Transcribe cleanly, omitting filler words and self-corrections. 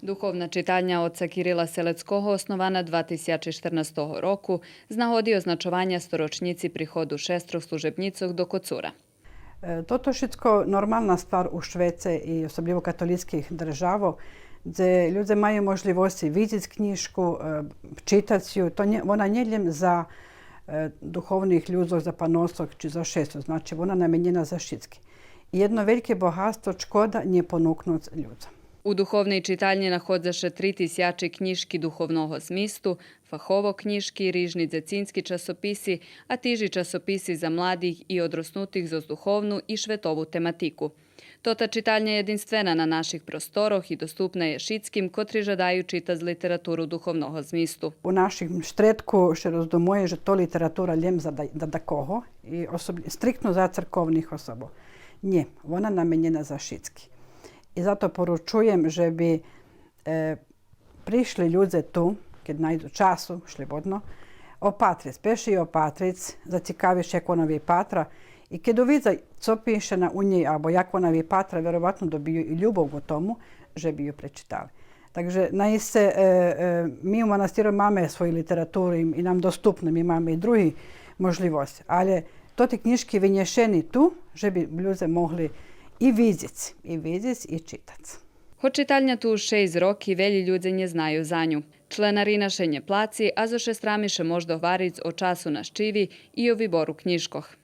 Духовна читальня отца Кирила Селецького основана 2014 року з нагоди означування сторочниці приходу шестрох служебніцох до Kocura. Toto všetko normálna stvar u Švédce i osoblivo katolických državov, gdje ljudi majú možnosti vidjeti knjižku, čitati ju. Ona nie len za duhovnih ľudí, za panosok či za šesto, znači ona namenjena za všetky. Jedno велике богатство, шкода не понукнуть людям. У духовній читальні знаходяться 3000 книжки духовного змісту, фахово книжки, різні дзецінські часописи, а тижі часописи за младих і одроснутих за духовну і шветову тематику. Тота читальня je jedinstvena na naših prostorах і доступна je šitskim, котрі жадають читати літературу духовного змісту. У нашому штретку ще роздумує, що то література лjem за кого, і стриктно за церковних особ. Ні, вона namenjena za šitski. I zato poručujem, že bi prišli ljudi tu, kad najdu času, slobodno, opatric, peši opatric, zacikaviš jak ona vi patra i kad uvidza co piše u njej, abo jak ona vi patra, vjerovatno dobiju i ljubav u tomu, že bi ju prečitali. Takže naiste, mi u manastiru imamo svoju literaturu i nam dostupno, mi imamo i drugi možljivosti, ali to ti knjižki vinješeni tu, že bi ljudi mogli i vidjeti i čitati. Хоч читальня ту 6 років, велі люди не знають за ню. Членарина ще не плаці, а зо шестрами ще можна говорити о часу на щиві і о вибору книжках.